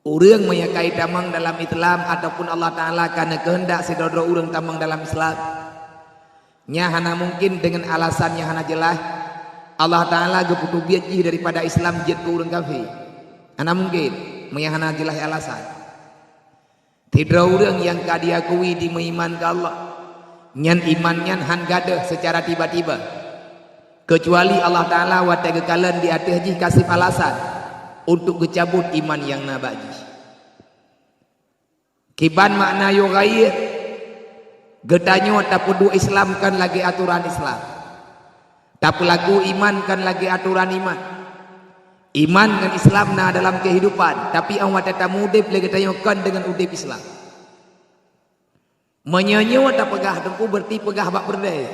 Urang menyakai tamang dalam Islam ataupun Allah Ta'ala karena kehendak sedodro urang tamang dalam Islam nya hana mungkin dengan alasannya hana jelas Allah Ta'ala geputu biaji daripada Islam jet ke urang kafir hana mungkin hana jelas alasan tidak urang yang kadiakui di meiman ke Allah nyan iman nyan han gadah secara tiba-tiba kecuali Allah Ta'ala wa tegekalan di atas jih kasih alasan untuk gecabut iman yang nabaji kiban makna yo gair gedanyo tapudu Islam kan lagi aturan Islam tapi lagu iman kan lagi aturan iman iman dengan Islam na dalam kehidupan tapi awak tetap mudip lagi gedanyo kan dengan udip Islam menyanyo tak pegah tempu berarti pegah bak berdaya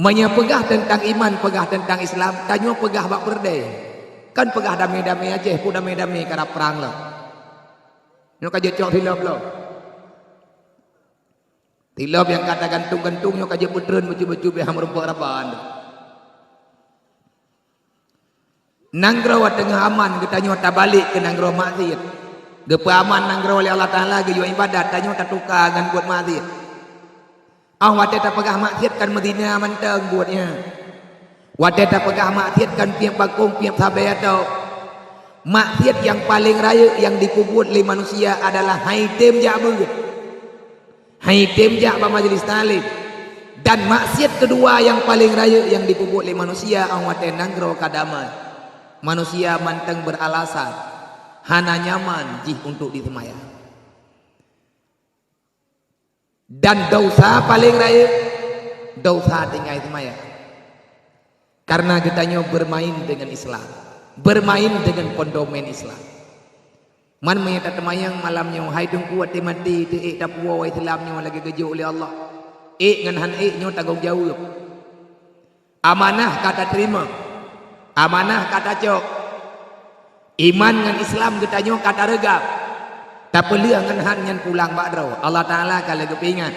menyapegah tentang iman pegah tentang Islam tanyo pegah bak berdaya kan pegah damai-damai aja pun damai-damai karena perang lah nyok aja cok tilap yang kata gantung-gantung nyok aja putren baju-baju beham rumput rabaan nanggro tengah aman kita nyok tak balik ke nanggro maksiat gepa aman nanggro oleh Allah Ta'ala ge yo ibadat tanyo tak tukar dengan buat maksiat awak tak pegah maksiat kan Madinah manteng buatnya wadah tak pegah maksiat kan piang bakung piang sabai atau maksiat yang paling raya yang dikubur oleh manusia adalah haitem jak majlis talim dan maksiat kedua yang paling raya yang dikubur oleh manusia awat nanggro kadama manusia manteng beralasan hana nyaman jih untuk disemaya dan dosa paling raya dosa tinggal semaya karena kitanya bermain dengan Islam bermain dengan kondomen Islam man menyata temayang malamnya hai dung kuat mati te tak puwa Islamnya lagi gejo oleh Allah ngan han nyo tanggung jawab amanah kata terima amanah kata cok iman dengan Islam kitanya kata regap tapi liang ngan han nyan pulang bakdraw Allah Ta'ala kalau kepingan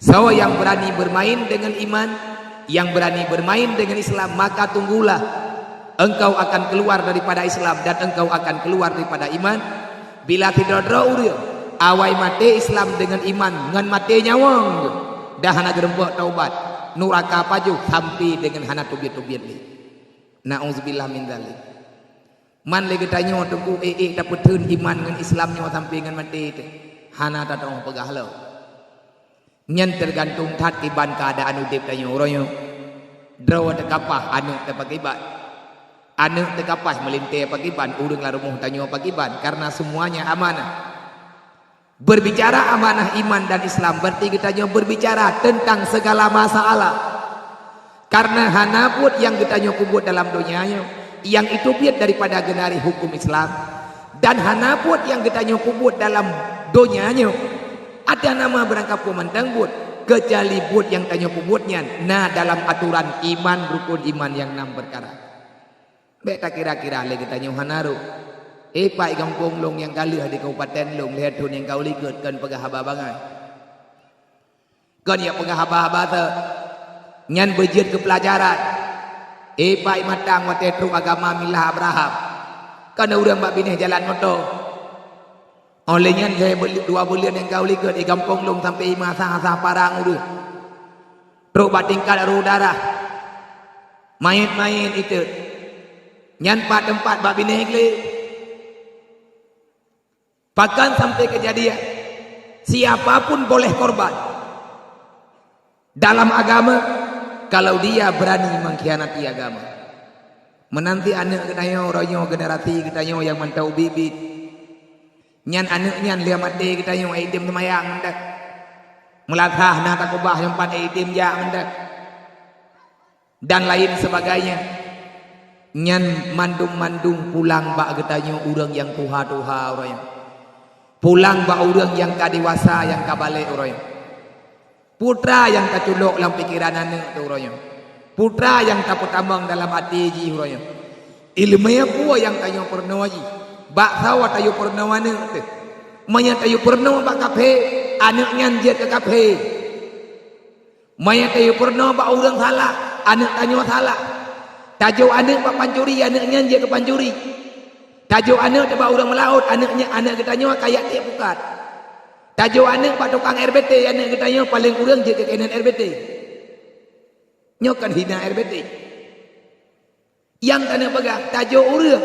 so yang berani bermain dengan iman yang berani bermain dengan Islam maka tunggulah engkau akan keluar daripada Islam dan engkau akan keluar daripada iman bila tidak draur awai mati Islam dengan iman ngan mati nyawang dah hana gerembok taubat nuraka paju sampai dengan hana tubiat-tubiat li na'udzubillah min dzalik man lagi tanya tunggu dapat teun iman dengan Islamnya sampai dengan mati hana tak tahu pegah lo nyen tergantung tat kiban keadaan udip tanyo royo draw tekapah anu tepakiban anu tekapah melintir pakiban urang la rumuh tanyo pakiban karena semuanya amanah berbicara amanah iman dan Islam berarti kita berbicara tentang segala masalah karena hanaput yang kita kubut dalam dunianya yang itu biat daripada genari hukum Islam dan hanaput yang kita kubut dalam dunianya ada nama berangkap pemandang but kecuali but yang tanya pubutnya nah dalam aturan iman rukun iman yang 6 perkara beta kira-kira lagi tanya hanaru pak kampung long yang kalah di kabupaten long lihat tun yang kau likut kan pegah haba bangai kan ya pegah haba-haba te nyan bejit ke pelajaran pak matang watetru agama milah Abraham kan urang mbak binih jalan motor olehnya saya beli 2 bulan yang kau lihat di kampung long sampai masa parang udah terus batingkat darah main-main itu nyan tempat babi negli bahkan sampai kejadian siapapun boleh korban dalam agama kalau dia berani mengkhianati agama menanti anak kita royo generasi kita yang mantau bibit nyan anaknya dia mati kita yang idim semayang mendak melatah na takubah yang pada idim ja mendak dan lain sebagainya nyan mandung-mandung pulang bak kita urang yang tuha-tuha orang pulang bak urang yang kadewasa yang kabalik orang putra yang keculok dalam pikiran anak tu orang putra yang tak tambang dalam hati ji orang ilmunya puwa yang tanya pernah ji bak sawa tayu purna wana tu maya tayu purna bak kafe anak nyan je ke kafe maya tayu purna bak urang salah anak tanya salah tajo anak bak pancuri anak nyan je ke pancuri Tajuk anak tebak orang melaut, anaknya anak katanya kayak tiap bukat. Tajuk anak pak tukang RBT, anak katanya paling kurang je kekainan RBT. Nyokan hina RBT. Yang kena pegang tajuk orang,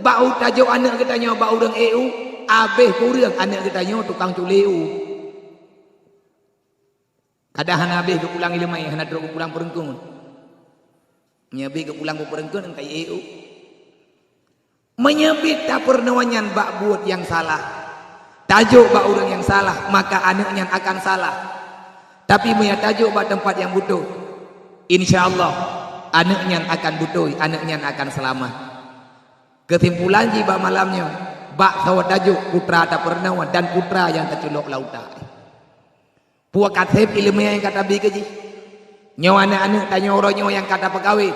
bau tajuk anak katanya bau orang EU, abeh kurang anak katanya tukang culeu. Kadang hana abeh ke pulang ilmai, hana drok ke pulang perengkun. Nyabih ke pulang perengkun kayak EU. Menyebut tak pernawanyan bak buat yang salah. Tajuk bak orang yang salah, maka anaknya akan salah. Tapi punya tajuk bak tempat yang butuh, insyaallah anaknya akan butuh, anaknya akan selamat. Kesimpulan jiba malamnya, bak sawa tajuk putra tak pernawan dan putra yang tercelok lautan. Puak katib ilmiah yang kata bikeji. Nyawa anak-anak tanya orangnya yang kata pegawai.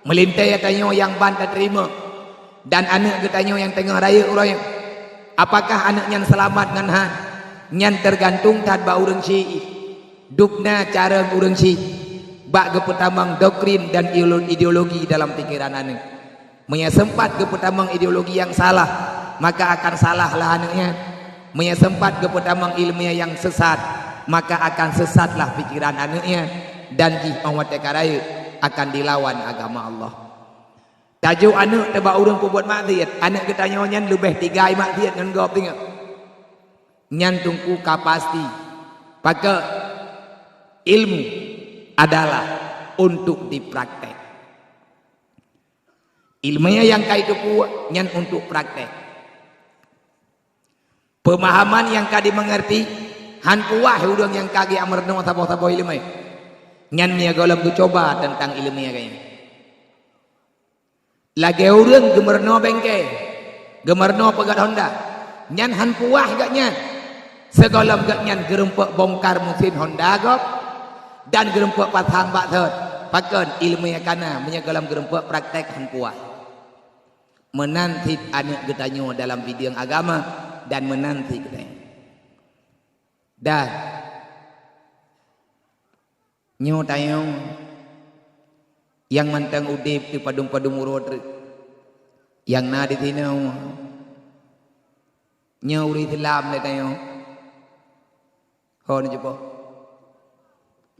Melintai tanya yang bantai terima. Dan anak katanya yang tengah raya orangnya. Apakah anaknya selamat dengan han? Nyan tergantung tad ba urang si. Dukna cara urang si. Bak kepetamang doktrin dan ideologi dalam pikiran anak. Menyesempat kepetamang ideologi yang salah, maka akan salahlah anaknya. Menyesempat kepetamang ilmiah yang sesat, maka akan sesatlah pikiran anaknya. Dan jih awat raya akan dilawan agama Allah. Tajuk anak tebak orang buat maksiat, anak katanya nyan lebih tiga maksiat ngan gop tengok. Nyan tungku kapasti. Maka ilmu adalah untuk dipraktek. Ilmunya yang kait kuat nyan untuk praktek. Pemahaman yang kadi mengerti han kuah udang yang kagi amerno sabo-sabo ilmu. Nyan mia golem ku coba tentang ilmunya kayaknya. Lagi orang gemerno bengke, gemerno pegat Honda, nyan han puah gak nyan, segolam gak nyan gerempek bongkar mesin Honda gop, dan gerempek pasang bak thot, pakan ilmunya kana, menyegolam gerempek praktek han puah. Menanti anak getanyo dalam bidang agama dan menanti katanya. Dan nyo tayong yang mantang udip di padung-padung urut yang na di tinaw nyauri Islam le tayo ho ni po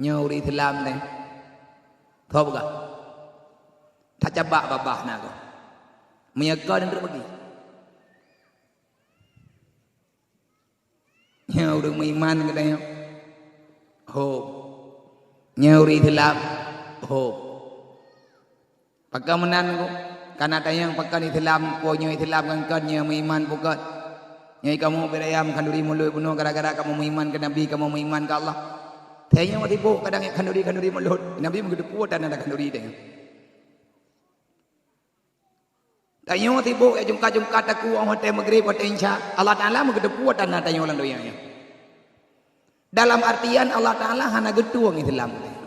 nyauri Islam le thob ga tajaba babah na ko menyaga dan berbagi nyauri iman ke tayo ho nyauri Islam ho Pagka menan ko, kanata yang pagka Islam po nyo Islam kan nyo iman po kan. Nyo kamu berayam kanduri mulut bunuh gara-gara kamu iman ke Nabi, kamu iman ke Allah. Tanya mati po kadang kanduri mulut. Nabi menggedepu dan ada kanduri dia. Tanya mati po jungka taku ang hotel maghrib hotel insya Allah Taala menggedepu dan ada yang ulang doyanya. Dalam artian Allah Taala hana getuang Islam.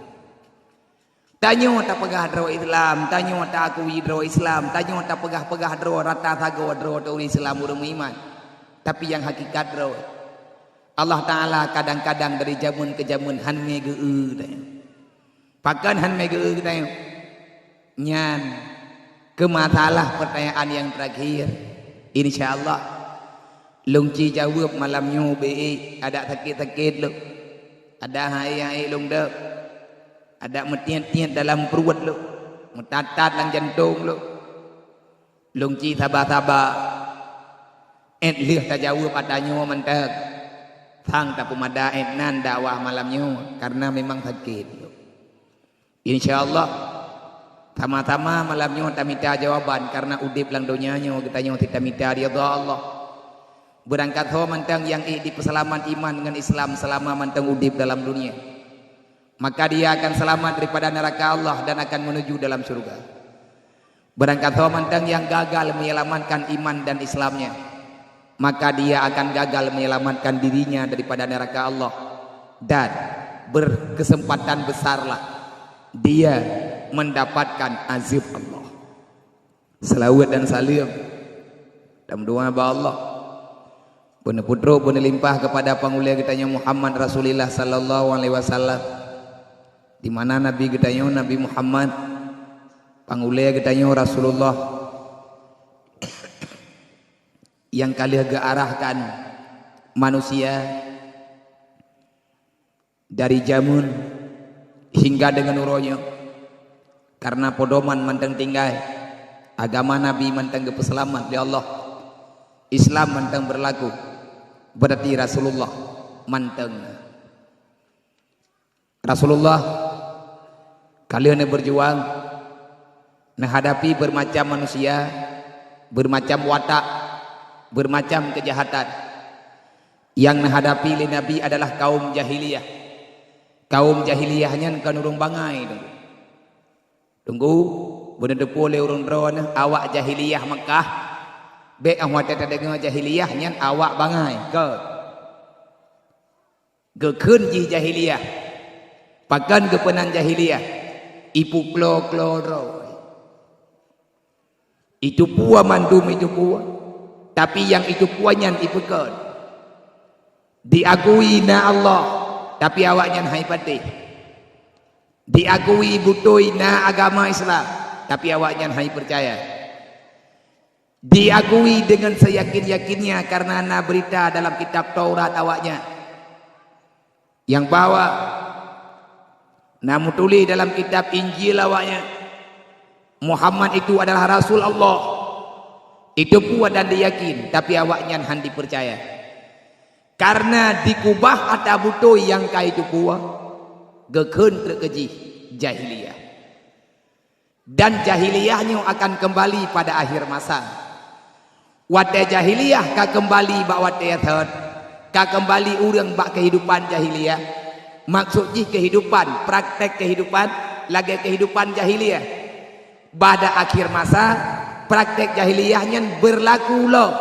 Tanyo tak pegah draw Islam, tanyo tak akui draw Islam, tanyo tak pegah draw rata thago draw orang Islam urang iman. Tapi yang hakikat draw Allah Taala kadang-kadang dari jamun ke jamun han megeu teh. Pakan han megeu teh. Nyan ke masalah pertanyaan yang terakhir. Insyaallah lungci jawab malamnya be ada sakit-sakit lu. Ada hai lung dek. Ada metian-tian dalam perut lu, metatat dalam jantung lu. Lungci sabar-sabar. Lih tak jauh padanya mentek. Thang tak pemada nan dakwah malamnya karena memang sakit. Insyaallah sama-sama malamnya kita minta jawaban karena udip lang dunianya kita kita minta ridha Allah. Berangkat ho mentang yang di perselaman iman dengan Islam selama mentang udip dalam dunia. Maka dia akan selamat daripada neraka Allah dan akan menuju dalam surga. Berangkat mantang yang gagal menyelamatkan iman dan Islamnya, maka dia akan gagal menyelamatkan dirinya daripada neraka Allah dan berkesempatan besarlah dia mendapatkan azab Allah. Selawat dan salam dan doa kepada Allah benar putra benar limpah kepada pangulia kita Muhammad Rasulullah sallallahu alaihi wasallam. Di mana Nabi kita Nabi Muhammad pangulia kita Rasulullah yang kalian arahkan manusia dari zaman hingga dengan uronya, karena podoman manteng tinggal agama Nabi manteng kepeselamat ya Allah, Islam manteng berlaku, berarti Rasulullah manteng. Rasulullah kalian yang berjuang menghadapi bermacam manusia, bermacam watak, bermacam kejahatan. Yang menghadapi Nabi adalah kaum jahiliyah. Kaum jahiliyahnya kan urung bangai tunggu bener depo le urung drone awak jahiliyah Mekah be awak tata dengar jahiliyahnya awak bangai ke keun ji jahiliyah pakan kepenan jahiliyah ipu klo itu pua mandum itu pua, tapi yang itu puanya ipu keun diakui na Allah, tapi awaknya hai patih. Diakui butoi na agama Islam, tapi awaknya hai percaya. Diakui dengan seyakin-yakinnya karena na berita dalam kitab Taurat awaknya yang bawa, namun tulis dalam kitab Injil awaknya Muhammad itu adalah Rasul Allah. Itu puas dan diyakin, tapi awaknya handi percaya. Karena dikubah atau butuh yang kaya itu puas, gekun terkeji jahiliyah. Dan jahiliyahnya akan kembali pada akhir masa. Wate jahiliyah ka kembali bak wate third, ka kembali urang bak kehidupan jahiliyah. Maksudnya kehidupan, praktek kehidupan, lagi kehidupan jahiliyah. Pada akhir masa, praktek jahiliyahnya berlaku loh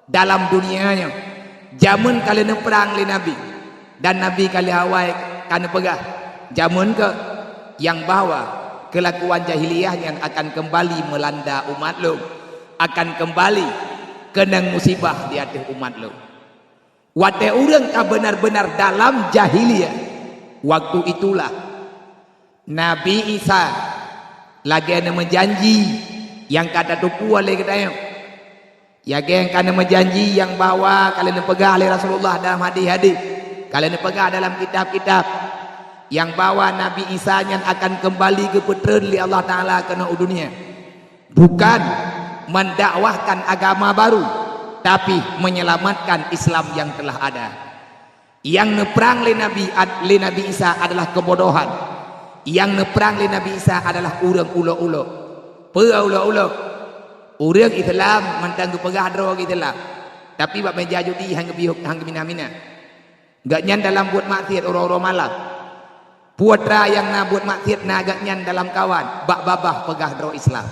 dalam dunianya. Zaman kalian perang li Nabi dan Nabi kali awal kan pegah. Zaman ke yang bawa kelakuan jahiliyah yang akan kembali melanda umat lo, akan kembali kena musibah di atas umat lo. Wate urang ka benar-benar dalam jahiliyah. Waktu itulah Nabi Isa lagi ada menjanji yang kata tupu oleh katanya. Ya geng kana menjanji yang bawa kalian pegang oleh Rasulullah dalam hadis-hadis, kalian pegang dalam kitab-kitab yang bawa Nabi Isa yang akan kembali ke putra li Allah Taala ke dunia, bukan mendakwahkan agama baru, tapi menyelamatkan Islam yang telah ada. Yang neperang li Nabi Isa adalah kebodohan. Yang neperang li Nabi Isa adalah urang ulo-ulo, ulo-ulo. Orang Islam mantang pegah drog Islam, tapi bab meja judi hang biuk hang mina-mina. Gak nyan dalam buat maksiat orang-orang malam. Putra yang na buat maksiat na gak nyan dalam kawan, bak babah pegah drog Islam.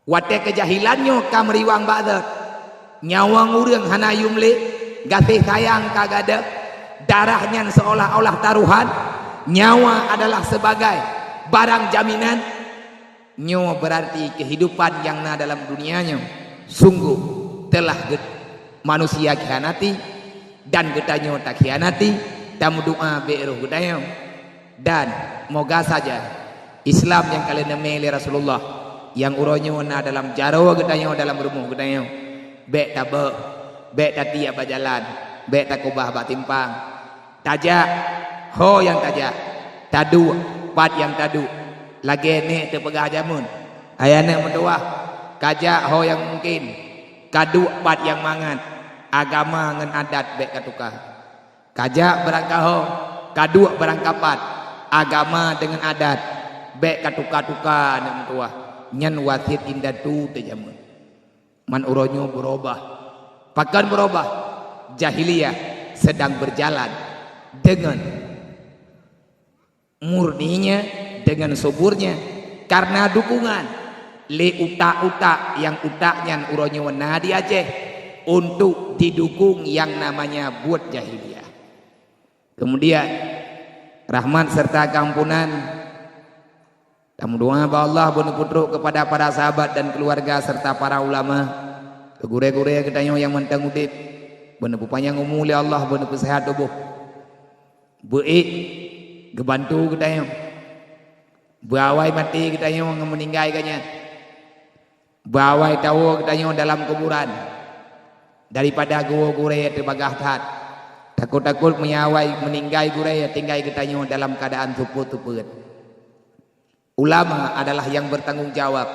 Wate kejahilannya ka meriwang badat. Nyawang urang hanayum le, gasih sayang kagada. Darahnya seolah-olah taruhan. Nyawa adalah sebagai barang jaminan. Nyo berarti kehidupan yang na dalam dunianya sungguh telah manusia khianati dan getanyo tak khianati tamu doa be'ruh getanyo. Dan moga saja Islam yang kalian memilih Rasulullah yang uronyo na dalam jaro getanyo, dalam rumah getanyo be tabe be tati apa jalan be takubah bak timpang tajak ho yang tajak tadu pat yang tadu lagi ni terpegah jamun ayana mendoa kajak ho yang mungkin kadu pat yang mangan agama ngan adat bek katukar kajak berangkat ho kadu berangkapat agama dengan adat bek katukar-tukar nak mendoa nyan wasit indatu terjamun man uronyo berubah pakan berubah jahiliyah sedang berjalan dengan murninya, dengan suburnya, karena dukungan le utak-utak yang utaknya uronyo na di Aceh untuk didukung yang namanya buat jahiliyah. Kemudian rahmat serta kampunan tamu doa ba Allah bunu putruk kepada para sahabat dan keluarga serta para ulama gure-gure kedayo yang mentang udip bunu panjang umur li Allah bunu sehat tubuh beik gebantu kita yang berawai mati kita yang meninggal kanya Bawai tahu katanya dalam kuburan daripada gua-gure terbagah tat. Takut-takut menyawai meninggai gure tinggai katanya dalam keadaan tuput-tuput. Ulama adalah yang bertanggung jawab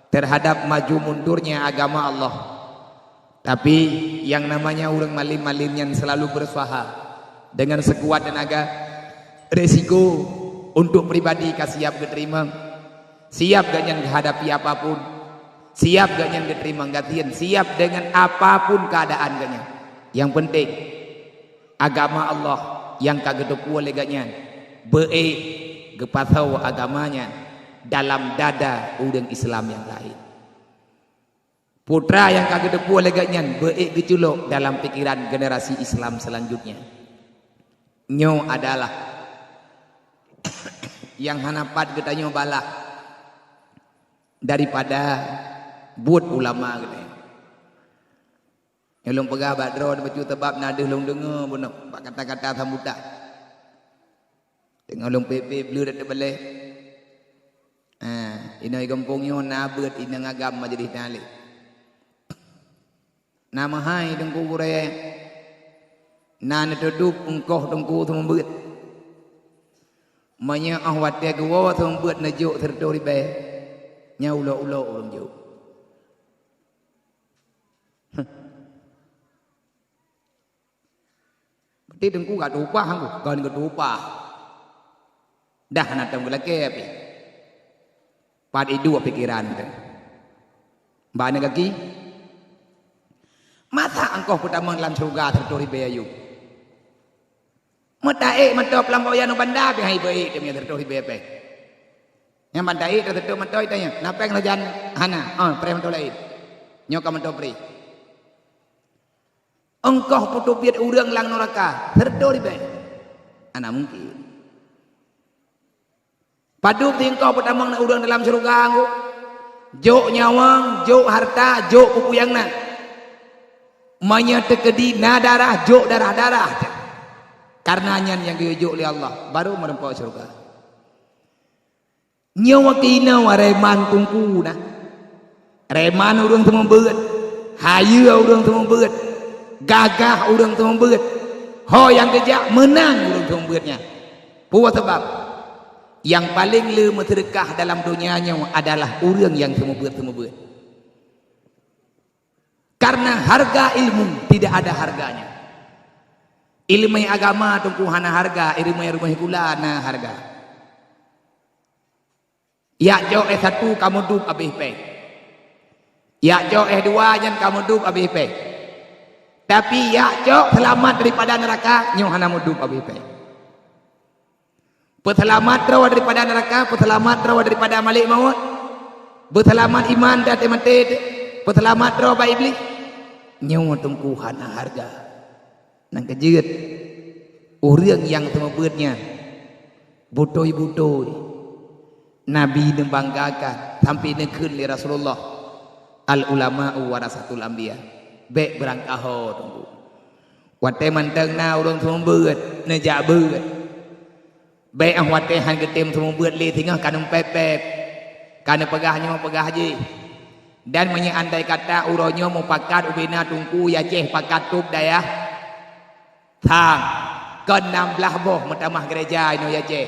terhadap maju mundurnya agama Allah. Tapi yang namanya orang malim-malim yang selalu berusaha dengan sekuat tenaga, resiko untuk pribadi siap diterima, siap gak yang dihadapi apapun, siap gak yang diterima gantian, siap dengan apapun keadaan gaknya. Yang penting agama Allah yang kagedepu oleh gaknya baik gepatau agamanya dalam dada orang Islam yang lain. Putra yang kagedepu oleh gaknya baik geculuk dalam pikiran generasi Islam selanjutnya. Nyo adalah yang hanapat getanyo balah daripada buat ulama katanya. Yang long pegah badro baca tebab nada long dengar pun pak kata-kata sambutan. Tengok long pepe blur dak balai. Inai kampungnya nabat inang agama jadi tali. Nama hai dengku gure. Nan duduk engkau dengku sembut. Manya ahwat dia gua sembut najuk tertori be. Nya ulo-ulo orang juk. Berarti dengku gak dupah aku, kan gak dupah. Dah nak temu lagi api. Pada dua pikiran tu. Bana kaki. Masa engkau pertama dalam surga tertori bayu. Mataik matop lamboyan banda pi hai baik dia tertori bepe. Yang bandai tertutup matoi tanya. Napa yang lajan hana? Pre matoi lain. Nyoka matoi pri. Engkau putu biat urang lang neraka tertori be. Ana mungkin. Padu engkau pertama nak urang dalam surga angku. Jok nyawang, jok harta, jok pupuyangna. Manya tekedi na darah, jok darah-darah. Karenanya yang diujuk oleh Allah baru merempak surga. Nyawa kina wareman kungku na. Reman urang temu beut. Hayu urang temu beut. Gagah urang temu beut. Ho yang kejak menang urang temu beutnya. Puas sebab yang paling lama terkah dalam dunianya adalah urang yang temu beut. Karena harga ilmu tidak ada harganya. Ilmu agama tungku hana harga, ilmu rumah kula na harga. Ya jo S1 kamu duk habis pe. Ya jo S2 yang kamu duk habis pe. Tapi ya jo selamat daripada neraka nyo hana muduk habis pe. Peselamat rawa daripada neraka, peselamat rawa daripada malik maut. Peselamat iman dan mati. Peselamat rawa iblis. Nyo tungku hana harga. Nang kejut orang yang temubeutnya butoi-butoi Nabi membanggakan sampai nekeun li Rasulullah al ulama warasatul anbiya be berangkaho tunggu wate mantengna urang temubeut nejak beut be wate han getem temubeut li tinggal kanung pepep kana pegahnya pegah haji dan menyeandai kata uronyo mau pakat ubina tungku ya ceh pakat tub daya thang ke-16 boh mentamah gereja ino ya ceh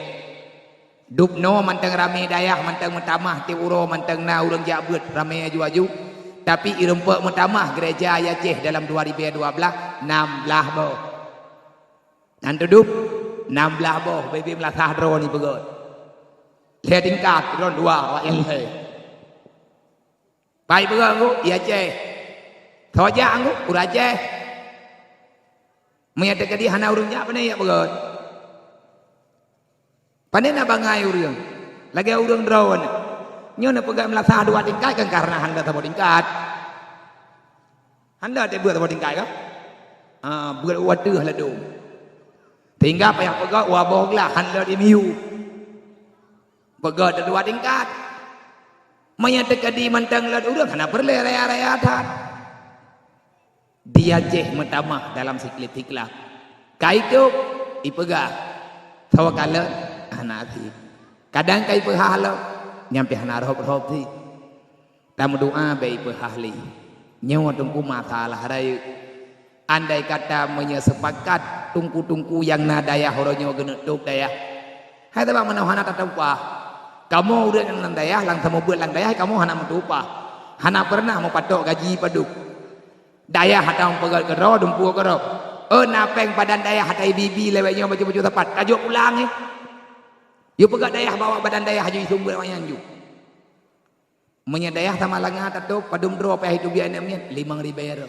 dupno manteng rame dayah manteng mentamah ti uro manteng na urang jabut rame aju-aju tapi irempek mentamah gereja ya ceh dalam 2012 16 boh nan dudup 16 boh baby melasah dro ni begot le tingkat dron 2 wa yang le pai begot aku ya ceh thoja aku ura ceh menyatakan di hana urang jak panai ya begot. Panai na bangai urang. Lagi urang drawn. Nyo na pegang melasah 2 tingkat kan karena handa tabo tingkat. Handa te buat tabo tingkat ka? Buat waduh lah dong. Tinggal apa yang pegang waboh lah handa di miu. Pegang 2 tingkat. Menyatakan di mantang lah urang hana berlea-lea-leatan. Dia jeh mentamah dalam siklit-siklah. Kaitu ipegah. Tawakala hanati. Kadang kai pehalo nyampe hana rob-rob ti. Tamu doa baik berahli. Nyawa tungku masalah raya. Andai kata menyesepakat tungku-tungku yang nadaya horonyo genetuk daya. Hai tabang menahan atau upah. Kamu udah yang daya, lang tamu buat lang daya, kamu hana mentupa. Hana pernah mau patok gaji paduk. Daya hatang pegal kero, dumpu kero. Napeng padan daya hatai bibi lewatnya baju-baju tepat. Tajuk pulang Yo pegat daya bawa badan daya haju sumber wayang ju. Menyadayah sama langah tato padum dro apa hidup biar namanya 5.000 euro.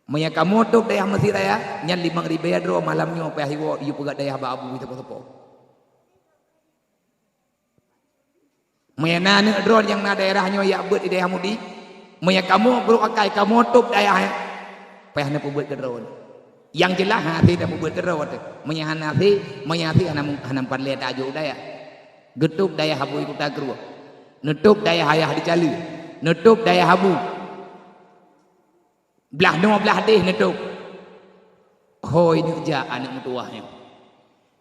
Menya kamu tuh dayah mesti daya nyan 5.000 euro malamnya apa hiwo yo pegat dayah ba abu itu apa. Menya nane dron yang na daerahnya ya buat di dayah mudi. Menya kamu bro akai kamu tuh dayah payah na buat ke dron. Yang jelas hati dah buat ke dron. Menya hati hanam parlet aja daya. Getuk dayah habu itu tagru. Nutup daya hayah dicali, nutup daya habu, belah no belah deh nutup. Hoi ni kerja anak mutuahnya.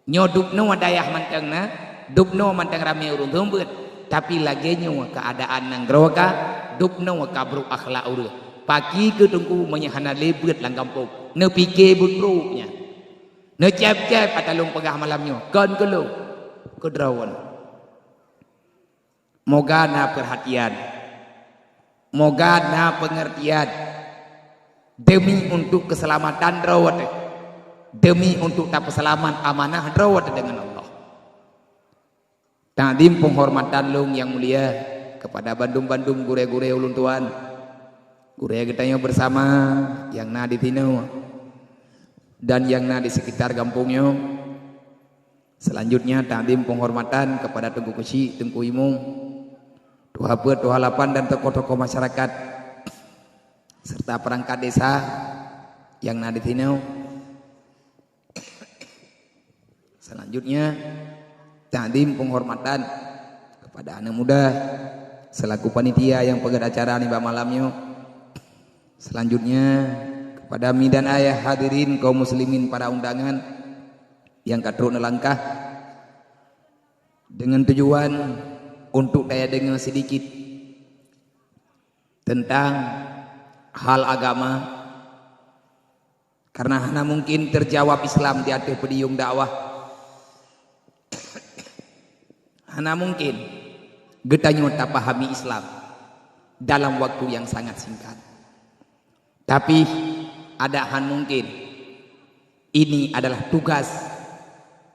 Nyodup no daya manteng na, dup no manteng rame urun tumbut. Tapi lagi nyo keadaan nang groka, dup no kabruk akhlak urut. Pagi ke tungku menyahana lebut lang kampung, ne pikir butruknya, ne cep atalung pegah malamnya, kon kelung, kedrawan. Moga na perhatian, moga na pengertian, demi untuk keselamatan rawat, demi untuk tak selamat amanah rawat dengan Allah. Ta'zim penghormatan lung yang mulia kepada Bandung-Bandung gure-gure ulun tuan, gure getanya bersama yang na di Tino dan yang na di sekitar kampungnya. Selanjutnya ta'zim penghormatan kepada Tengku Kesi, Tengku Imung, Tuha Pet, Tuha Lapan dan tokoh-tokoh masyarakat serta perangkat desa yang na di Tino. Selanjutnya ta'zim penghormatan kepada anak muda selaku panitia yang pegang acara nih malamnya. Selanjutnya kepada mi dan ayah hadirin kaum muslimin para undangan yang katruk nelangkah dengan tujuan untuk daya dengar sedikit tentang hal agama, karena hanya mungkin terjawab Islam di atas pedium dakwah, hanya mungkin getanya tak pahami Islam dalam waktu yang sangat singkat. Tapi ada han mungkin ini adalah tugas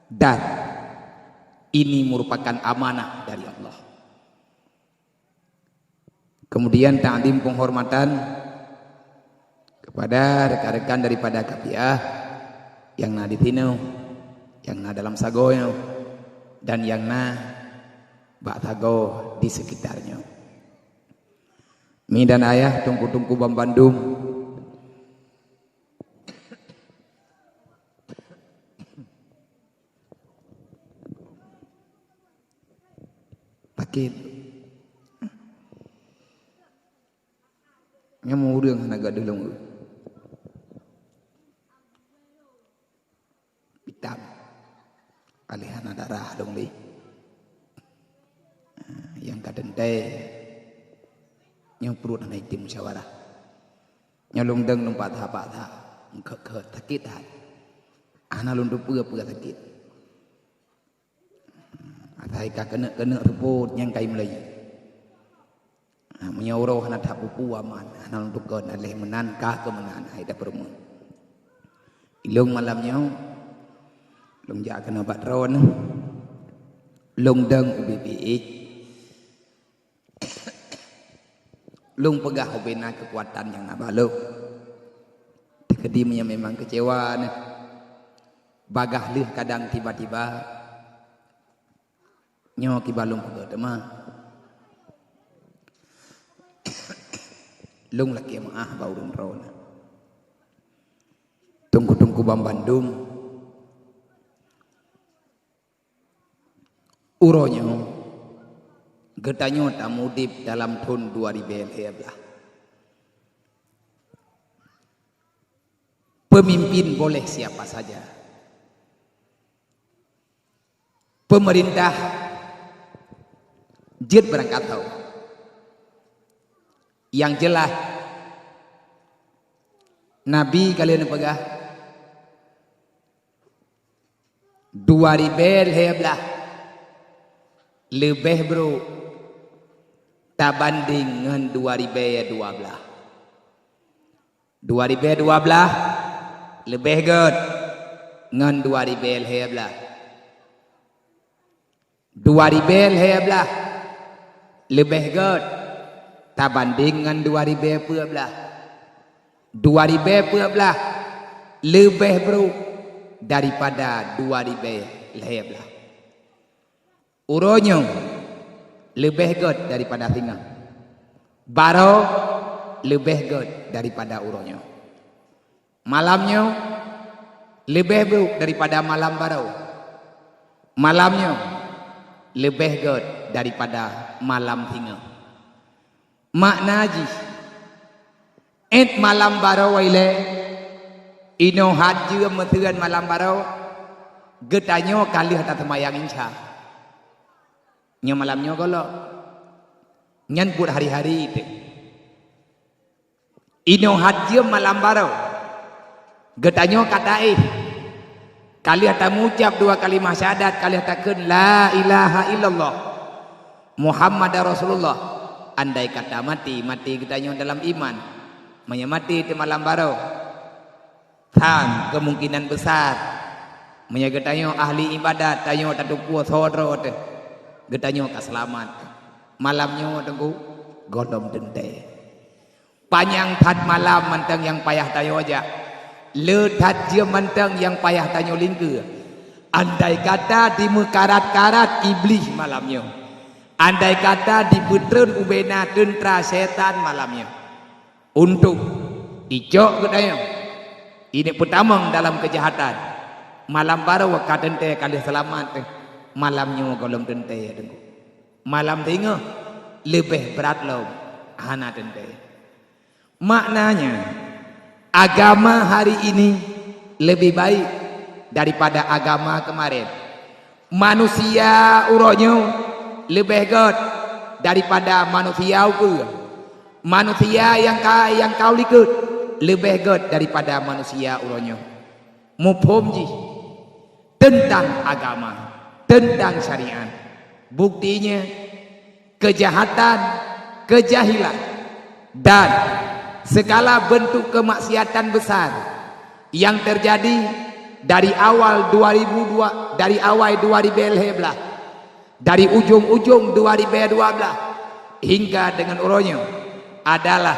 dan ini merupakan amanah dari Allah. Kemudian ta'zim penghormatan kepada rekan-rekan daripada KPIA yang na di Tino, yang na dalam Sagoyo dan yang na Bak Tago di sekitarnya. Mi dan ayah tungku-tungku Bam Bandung, sakit mau urang naga dulu hitam alihan darah dong li yang kadente yang perut naik tim musyawarah nyalung deng numpat apa ta ke sakit ana lundup pura sakit atai ka kena repot yang kai mulai menyauroh na tapupu aman ana untuk kon aleh menan ka kemenan hai da permu ilung malamnya lung ja kena batron lung deng UBPI lung pegah hobena kekuatan yang nabaluk kedimnya memang kecewa nah. Bagah lih kadang tiba-tiba nyo kibalung ke tema lung laki maah baurun rona tunggu-tunggu Bam Bandung uronya getanyo tamudip dalam tahun 2013. Pemimpin boleh siapa saja, pemerintah jet berangkat tahu Yang jelas Nabi kalian pegah 2012 lebih bro tak banding dengan 2012 lebih good dengan 2012 lebih good tak banding dengan 2014 lebih bro daripada 2015 uronyo lebih good daripada singa baro lebih good daripada uronyo malamnya lebih buruk daripada malam baro malamnya lebih good daripada malam singa makna haji malam baro waile ino haji metuan malam baro getanyo kali hata semayang insya nya malamnya kalau nyambut hari-hari itu ino haji malam baro getanyo kata kali hata mengucap 2 kalimah syahadat kali hata kun la ilaha illallah Muhammad Rasulullah andai kata mati getanyo dalam iman mati di malam baro tang kemungkinan besar menyagetanyo ahli ibadat tanyo tadukua sodro getanyo kaselamat malamnya tengku godom dente panjang tat malam manteng yang payah tayo aja letat je manteng yang payah tanyo lingke andai kata di mekarat-karat iblis malamnya andai kata di betren ubena tentera setan malamnya untuk icok getanyo ini pertama dalam kejahatan malam baru wakadente kali selamat malamnya golong dente malam tengah lebih berat loh hana dente maknanya agama hari ini lebih baik daripada agama kemarin manusia uronyo lebih good daripada manusia manusia yang kau likut lebih good daripada manusia uronyo mupomji tentang agama tentang syariat buktinya kejahatan kejahilan dan segala bentuk kemaksiatan besar yang terjadi dari awal 2002 dari awal 2012 dari ujung-ujung 2012 hingga dengan uronyo adalah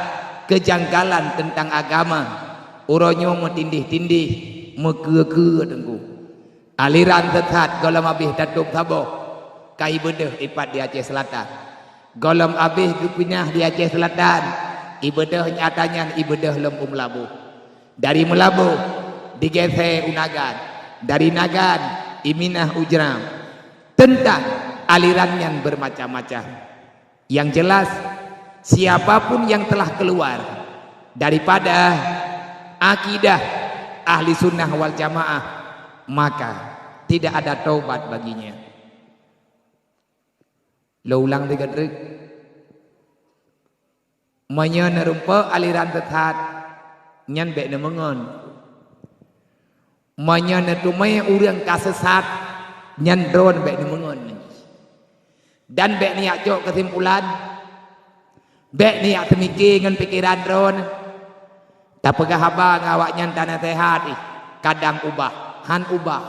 kejanggalan tentang agama uronyo metindih-tindih meke-ke tengku aliran sesat golem habis datuk taboh kai bedeh ipat di Aceh Selatan golem habis pindah di Aceh Selatan ibadah nyatanya ibadah lempung Melabu dari Melabu digeser Unagan dari Nagan Iminah Ujram tentang aliran yang bermacam-macam yang jelas siapapun yang telah keluar daripada akidah ahli sunnah wal jamaah maka tidak ada taubat baginya. Lo ulang tiga trik menyerupa aliran sesat nyan bek nemengon menyerupai orang kasesat nyan drone bek nemengon dan bek niat jok kesimpulan bek niat semikir dengan pikiran drone tak pegah haba ngawak nyan tanah sehat kadang ubah han ubah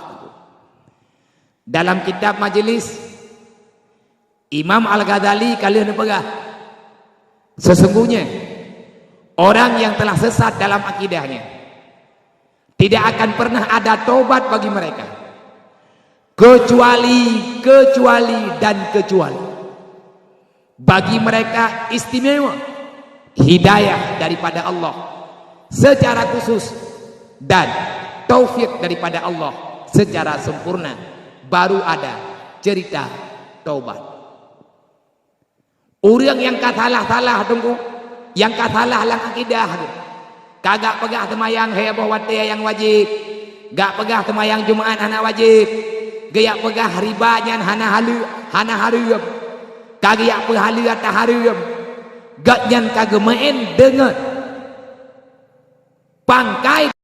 dalam kitab majelis Imam Al-Ghazali kalian pegah sesungguhnya orang yang telah sesat dalam akidahnya tidak akan pernah ada taubat bagi mereka kecuali bagi mereka istimewa hidayah daripada Allah secara khusus dan taufik daripada Allah secara sempurna baru ada cerita taubat. Orang yang katalah tunggu yang katalah lang akidah kagak pegah temayang heboh wate yang wajib gak pegah temayang Jumat hana wajib gak pegah ribanya hana halu kagak pegah halu atau harum Gak nyan kagemain dengan pangkai